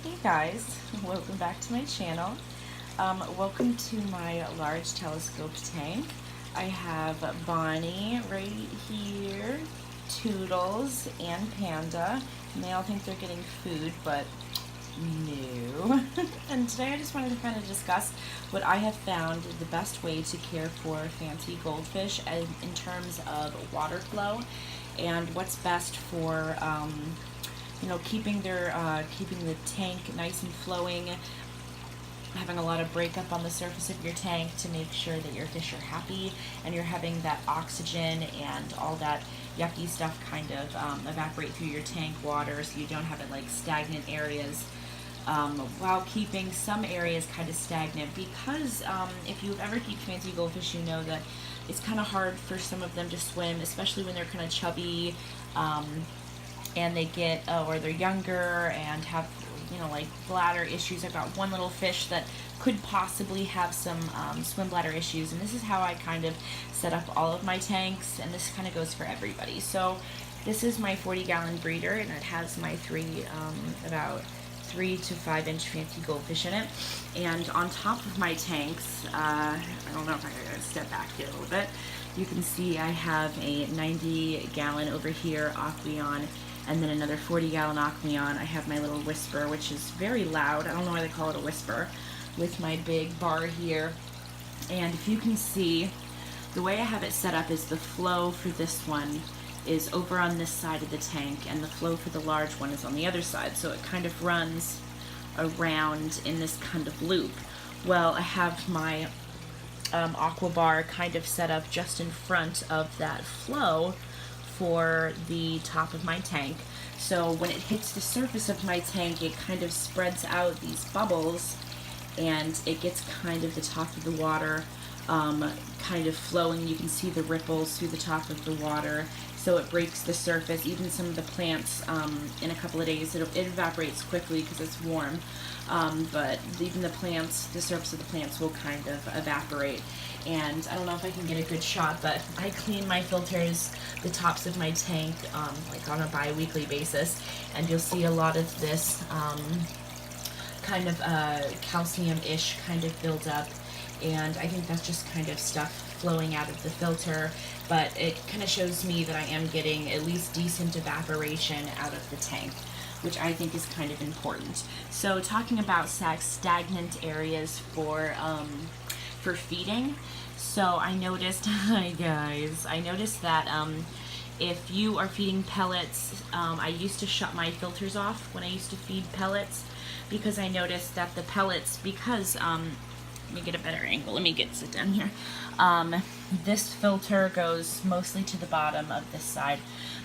Hey guys, welcome back to my channel. Welcome to my large telescope tank. I have Bonnie right here, Toodles, and Panda, and they all think they're getting food, but no. And today I just wanted to kind of discuss what I have found the best way to care for fancy goldfish in terms of water flow, and what's best for keeping keeping the tank nice and flowing, having a lot of breakup on the surface of your tank to make sure that your fish are happy and you're having that oxygen and all that yucky stuff kind of evaporate through your tank water, so you don't have it like stagnant areas, while keeping some areas kind of stagnant, because if you've ever keep fancy goldfish, you know that it's kind of hard for some of them to swim, especially when they're kind of chubby, and they get or they're younger and have like bladder issues. I've got one little fish that could possibly have some swim bladder issues, and this is how I kind of set up all of my tanks, and this kind of goes for everybody. So this is my 40-gallon breeder, and it has my about 3 to 5 inch fancy goldfish in it. And on top of my tanks, I don't know if I gotta step back here a little bit, you can see I have a 90-gallon over here Aqueon, and then another 40-gallon Aqueon. I have my little whisper, which is very loud. I don't know why they call it a whisper, with my big bar here. And if you can see, the way I have it set up is the flow for this one is over on this side of the tank, and the flow for the large one is on the other side. So it kind of runs around in this kind of loop. Well, I have my aqua bar kind of set up just in front of that flow for the top of my tank. So when it hits the surface of my tank, it kind of spreads out these bubbles, and it gets kind of the top of the water kind of flowing. You can see the ripples through the top of the water, so it breaks the surface. Even some of the plants, in a couple of days, it evaporates quickly because it's warm, but even the plants, the surface of the plants will kind of evaporate. And I don't know if I can get a good shot, but I clean my filters, the tops of my tank, like on a bi-weekly basis, and you'll see a lot of this kind of calcium-ish kind of build up, and I think that's just kind of stuff flowing out of the filter, but it kind of shows me that I am getting at least decent evaporation out of the tank, which I think is kind of important. So talking about stagnant areas for feeding, so I noticed, hi guys, I noticed that if you are feeding pellets, I used to shut my filters off when I used to feed pellets, because I noticed that the pellets, because let me get a better angle, let me sit down here. This filter goes mostly to the bottom of this side,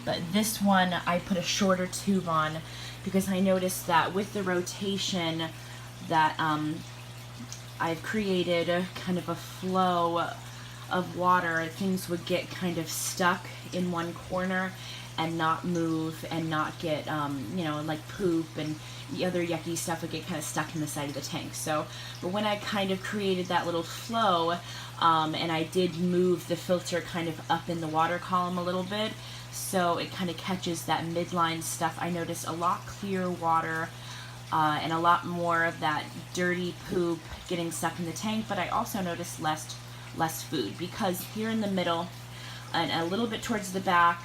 but this one I put a shorter tube on because I noticed that with the rotation that I've created kind of a flow of water, things would get kind of stuck in one corner and not move and not get, like poop and the other yucky stuff would get kind of stuck in the side of the tank. So, but when I kind of created that little flow, and I did move the filter kind of up in the water column a little bit, so it kind of catches that midline stuff, I noticed a lot clearer water, and a lot more of that dirty poop getting stuck in the tank. But I also noticed less food, because here in the middle and a little bit towards the back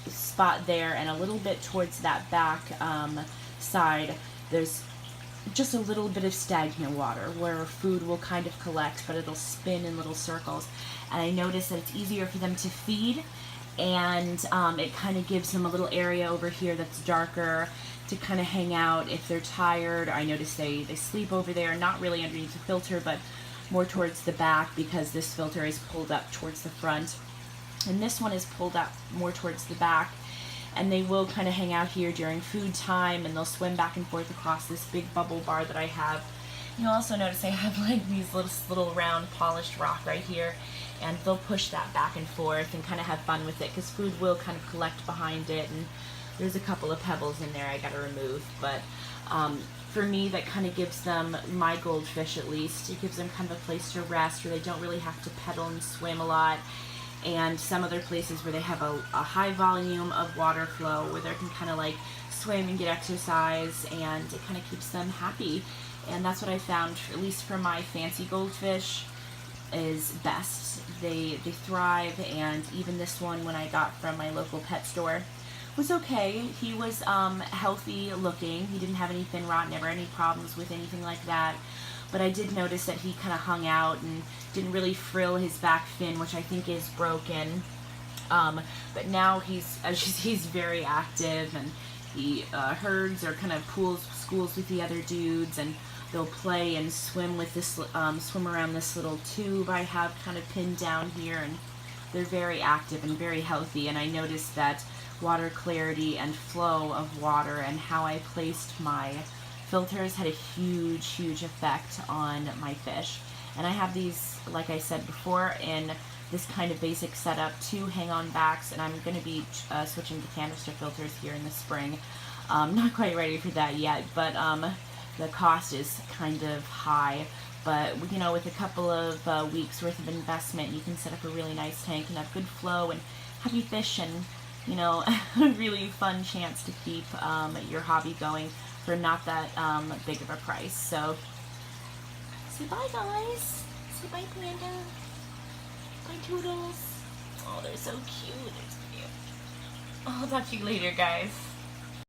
spot there, and a little bit towards that back side, there's just a little bit of stagnant water where food will kind of collect, but it'll spin in little circles. And I noticed that it's easier for them to feed, and it kind of gives them a little area over here that's darker to kind of hang out if they're tired. I noticed they sleep over there, not really underneath the filter, but more towards the back, because this filter is pulled up towards the front, and this one is pulled up more towards the back, and they will kind of hang out here during food time, and they'll swim back and forth across this big bubble bar that I have. You'll also notice I have like these little round polished rock right here, and they'll push that back and forth and kind of have fun with it, because food will kind of collect behind it, and there's a couple of pebbles in there I gotta remove. But for me, that kind of gives them, my goldfish at least, it gives them kind of a place to rest where they don't really have to pedal and swim a lot. And some other places where they have a high volume of water flow, where they can kind of like swim and get exercise, and it kind of keeps them happy. And that's what I found, at least for my fancy goldfish, is best. They thrive, and even this one, when I got from my local pet store, was okay. He was healthy looking. He didn't have any fin rot, never any problems with anything like that. But I did notice that he kind of hung out and didn't really frill his back fin, which I think is broken. But now he's, as you see, he's very active, and he herds or kind of schools with the other dudes, and they'll play and swim with this, swim around this little tube I have kind of pinned down here, and they're very active and very healthy. And I noticed that water clarity and flow of water and how I placed my filters had a huge effect on my fish. And I have these, like I said before, in this kind of basic setup, 2 hang-on backs, and I'm going to be switching to canister filters here in the spring. Not quite ready for that yet, but the cost is kind of high. But, you know, with a couple of weeks worth of investment, you can set up a really nice tank and have good flow and happy fish, and, you know, a really fun chance to keep your hobby going for not that big of a price. So, say bye, guys. Say bye, Panda. Bye, Toodles. Oh, they're so cute. Oh, I'll talk to you later, guys.